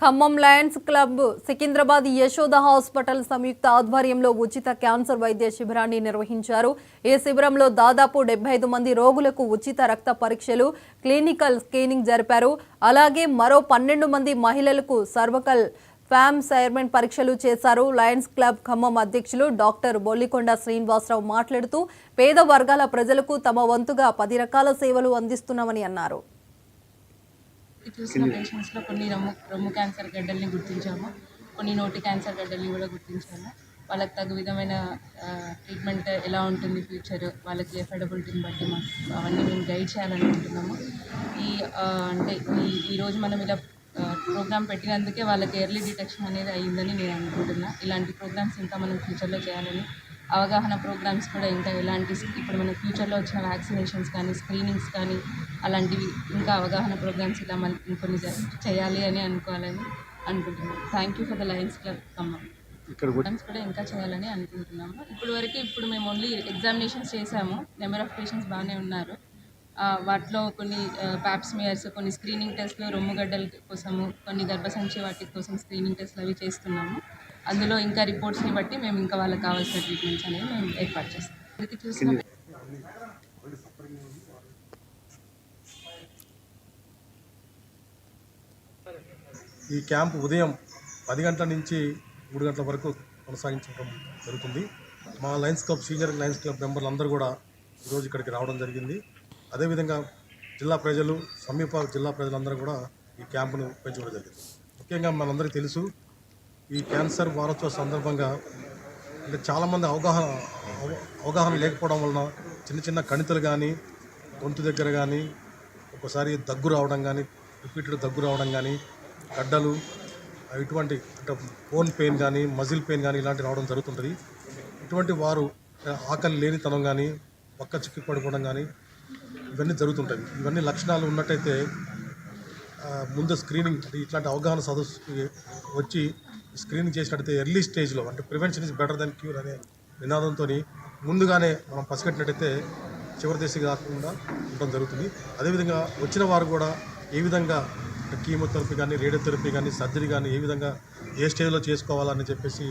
Khammam Lions Club Secunderabad Yashoda hospital సంయుక్త ఆధ్వర్యంలో ఉచిత క్యాన్సర్ వైద్య శిబిరాన్ని నిర్వహించారు. ఈ శిబిరంలో దాదాపు 75 మంది రోగులకు ఉచిత రక్త పరీక్షలు, క్లినికల్ స్క్రీనింగ్ జరిపారు. అలాగే మరో 12 మంది మహిళలకు సర్వకల్ ఫ్యామ్ సైర్మెంట్ పరీక్షలు చేశారు. లయన్స్ క్లబ్ ఖమ్మం అధ్యక్షులు డాక్టర్ బొల్లికొండ శ్రీనివాసరావు మాట్లాడుతూ పేద వర్గాల ప్రజలకు తమ వంతుగా 10 రకాల సేవలు అందిస్తున్నామని అన్నారు. చూసిన పేషెంట్స్లో కొన్ని రొమ్ము క్యాన్సర్ గడ్డల్ని గుర్తించాము, కొన్ని నోటి క్యాన్సర్ గడ్డల్ని కూడా గుర్తించాము. వాళ్ళకి తగు విధమైన ట్రీట్మెంట్ ఎలా ఉంటుంది ఫ్యూచర్, వాళ్ళకి ఎఫర్డబిలిటీని బట్టి అవన్నీ మేము గైడ్ చేయాలనుకుంటున్నాము. ఈరోజు మనం ఇలా ప్రోగ్రామ్ పెట్టినందుకే వాళ్ళకి ఎర్లీ డిటెక్షన్ అనేది అయ్యిందని నేను అనుకుంటున్నాను. ఇలాంటి ప్రోగ్రామ్స్ ఇంకా మనం ఫ్యూచర్లో చేయాలని, అవగాహన ప్రోగ్రామ్స్ కూడా ఇంకా ఎలాంటి ఇప్పుడు మన ఫ్యూచర్లో వచ్చిన వ్యాక్సినేషన్స్ కానీ, స్క్రీనింగ్స్ కానీ, అలాంటివి ఇంకా అవగాహన ప్రోగ్రామ్స్ ఇలా మనం ఇంకొన్ని చేయాలి అని అనుకుంటున్నాను. Thank you for the Lions Club Khammam. Programmes కూడా ఇంకా చేయాలని అనుకుంటున్నాము. ఇప్పుడు మేము ఓన్లీ ఎగ్జామినేషన్స్ చేసాము. నెంబర్ ఆఫ్ పేషెంట్స్ బాగానే ఉన్నారు. వాటిలో కొన్ని ప్యాప్స్మియర్స్, కొన్ని స్క్రీనింగ్ టెస్ట్లు, రొమ్ముగడ్డల కోసము, కొన్ని గర్భసంచి వాటి కోసం స్క్రీనింగ్ టెస్ట్లు అవి చేస్తున్నాము. అందులో ఇంకా రిపోర్ట్స్ని బట్టి మేము ఇంకా వాళ్ళకి కావాల్సిన ట్రీట్మెంట్స్ అనేవి మేము ఏర్పాటు చేస్తాం. చూసిన ఈ క్యాంపు ఉదయం 10 గంటల నుంచి 3 గంటల వరకు కొనసాగించడం జరుగుతుంది. మా Lions club senior Lions club మెంబర్లు అందరూ కూడా ఈరోజు ఇక్కడికి రావడం జరిగింది. అదేవిధంగా జిల్లా ప్రజలు, సమీప జిల్లా ప్రజలందరూ కూడా ఈ క్యాంపును పెంచుకోవడం జరిగింది. ముఖ్యంగా మనందరికీ తెలుసు, ఈ క్యాన్సర్ వారోత్సవ సందర్భంగా అంటే చాలామంది అవగాహన లేకపోవడం వలన చిన్న కణితులు కానీ, గొంతు దగ్గర కానీ, ఒకసారి దగ్గు రావడం కానీ, రిపీటెడ్ దగ్గు రావడం కానీ, గడ్డలు, ఇటువంటి అంటే బోన్ పెయిన్ కానీ, మజిల్ పెయిన్ కానీ ఇలాంటివి రావడం జరుగుతుంటుంది. ఇటువంటి వారు ఆకలి లేనితనం కానీ, పక్క చిక్కి పడిపోవడం కానీ ఇవన్నీ జరుగుతుంటాయి. ఇవన్నీ లక్షణాలు ఉన్నట్టయితే ముందు స్క్రీనింగ్ అంటే ఇట్లాంటి అవగాహన సదస్సుకి వచ్చి స్క్రీనింగ్ చేసినట్టయితే ఎర్లీ స్టేజ్లో అంటే prevention is better than cure అనే నినాదంతో ముందుగానే మనం పసిగట్టినట్టయితే చివరి దశ కాకుండా ఉండడం జరుగుతుంది. అదేవిధంగా వచ్చిన వారు కూడా ఏ విధంగా కీమోథెరపీ కానీ, రేడియోథెరపీ కానీ, సర్జరీ కానీ ఏ విధంగా ఏ స్టేజ్లో చేసుకోవాలని చెప్పేసి